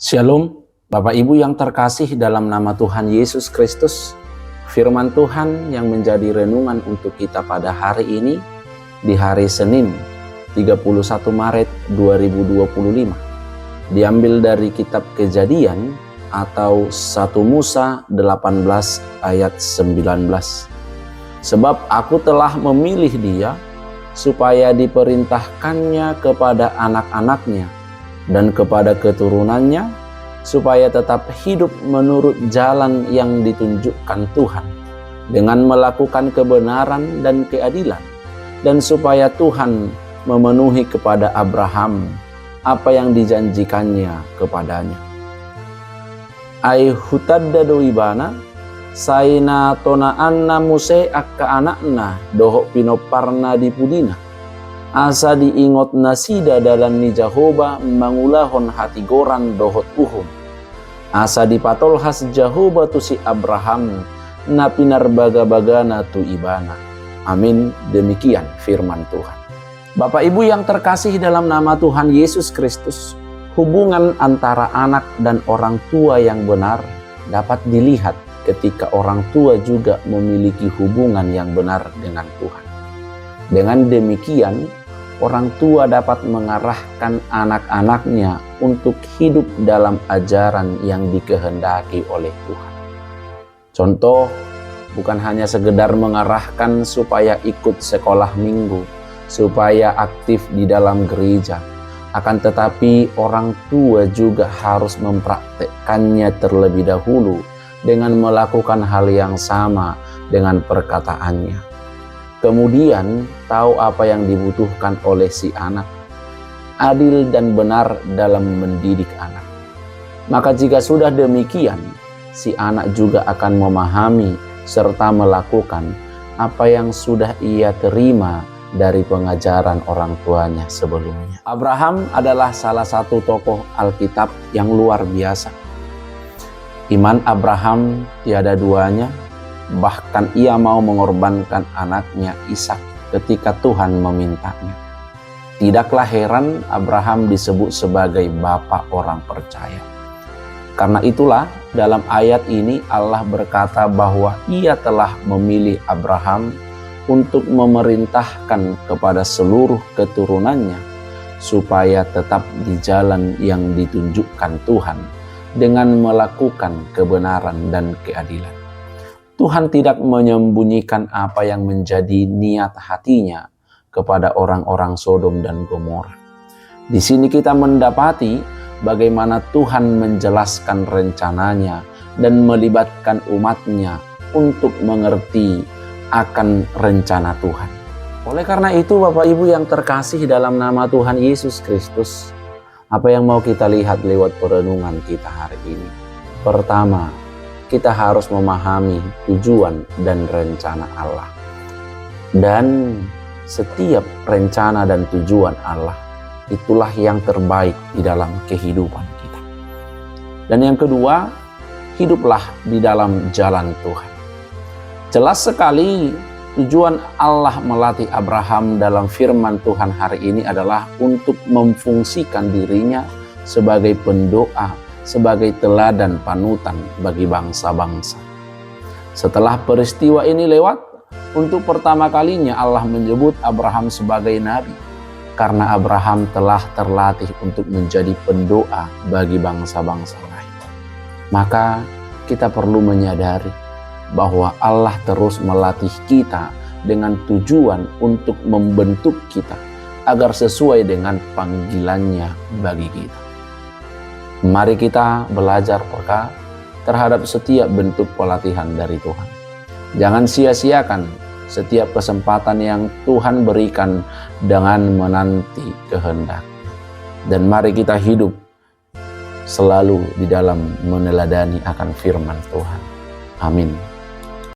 Shalom, Bapak Ibu yang terkasih dalam nama Tuhan Yesus Kristus. Firman Tuhan yang menjadi renungan untuk kita pada hari ini, di hari Senin 31 Maret 2025. Diambil dari kitab Kejadian atau 1 Musa 18 ayat 19. Sebab aku telah memilih dia supaya diperintahkannya kepada anak-anaknya dan kepada keturunannya, supaya tetap hidup menurut jalan yang ditunjukkan Tuhan, dengan melakukan kebenaran dan keadilan, dan supaya Tuhan memenuhi kepada Abraham apa yang dijanjikannya kepadanya. Ai hutadda doibana, saina tona anna muse akka anakna dohok pinoparna di pudina. Asa diingot nasida dalam ni Jahoba mangulahon hati goran dohot uhum. Asa dipatolhas Jahoba tu si Abraham na pinarbaga-bagana tu ibana. Amin. Demikian firman Tuhan. Bapak Ibu yang terkasih dalam nama Tuhan Yesus Kristus, hubungan antara anak dan orang tua yang benar dapat dilihat ketika orang tua juga memiliki hubungan yang benar dengan Tuhan. Dengan demikian, orang tua dapat mengarahkan anak-anaknya untuk hidup dalam ajaran yang dikehendaki oleh Tuhan. Contoh, bukan hanya sekedar mengarahkan supaya ikut sekolah minggu, supaya aktif di dalam gereja, akan tetapi orang tua juga harus mempraktekkannya terlebih dahulu dengan melakukan hal yang sama dengan perkataannya. Kemudian tahu apa yang dibutuhkan oleh si anak, adil dan benar dalam mendidik anak. Maka jika sudah demikian, si anak juga akan memahami serta melakukan apa yang sudah ia terima dari pengajaran orang tuanya sebelumnya. Abraham adalah salah satu tokoh Alkitab yang luar biasa. Iman Abraham tiada duanya. Bahkan ia mau mengorbankan anaknya Ishak ketika Tuhan memintanya. Tidaklah heran Abraham disebut sebagai bapa orang percaya. Karena itulah dalam ayat ini Allah berkata bahwa ia telah memilih Abraham untuk memerintahkan kepada seluruh keturunannya supaya tetap di jalan yang ditunjukkan Tuhan dengan melakukan kebenaran dan keadilan. Tuhan tidak menyembunyikan apa yang menjadi niat hatinya kepada orang-orang Sodom dan Gomora. Di sini kita mendapati bagaimana Tuhan menjelaskan rencananya dan melibatkan umatnya untuk mengerti akan rencana Tuhan. Oleh karena itu, Bapak Ibu yang terkasih dalam nama Tuhan Yesus Kristus, apa yang mau kita lihat lewat perenungan kita hari ini? Pertama, kita harus memahami tujuan dan rencana Allah. Dan setiap rencana dan tujuan Allah, itulah yang terbaik di dalam kehidupan kita. Dan yang kedua, hiduplah di dalam jalan Tuhan. Jelas sekali tujuan Allah melatih Abraham dalam firman Tuhan hari ini adalah untuk memfungsikan dirinya sebagai pendoa, sebagai teladan panutan bagi bangsa-bangsa. Setelah peristiwa ini lewat, untuk pertama kalinya Allah menyebut Abraham sebagai nabi, karena Abraham telah terlatih untuk menjadi pendoa bagi bangsa-bangsa lain. Maka kita perlu menyadari bahwa Allah terus melatih kita dengan tujuan untuk membentuk kita agar sesuai dengan panggilannya bagi kita. Mari kita belajar peka terhadap setiap bentuk pelatihan dari Tuhan. Jangan sia-siakan setiap kesempatan yang Tuhan berikan dengan menanti kehendak. Dan mari kita hidup selalu di dalam meneladani akan firman Tuhan. Amin.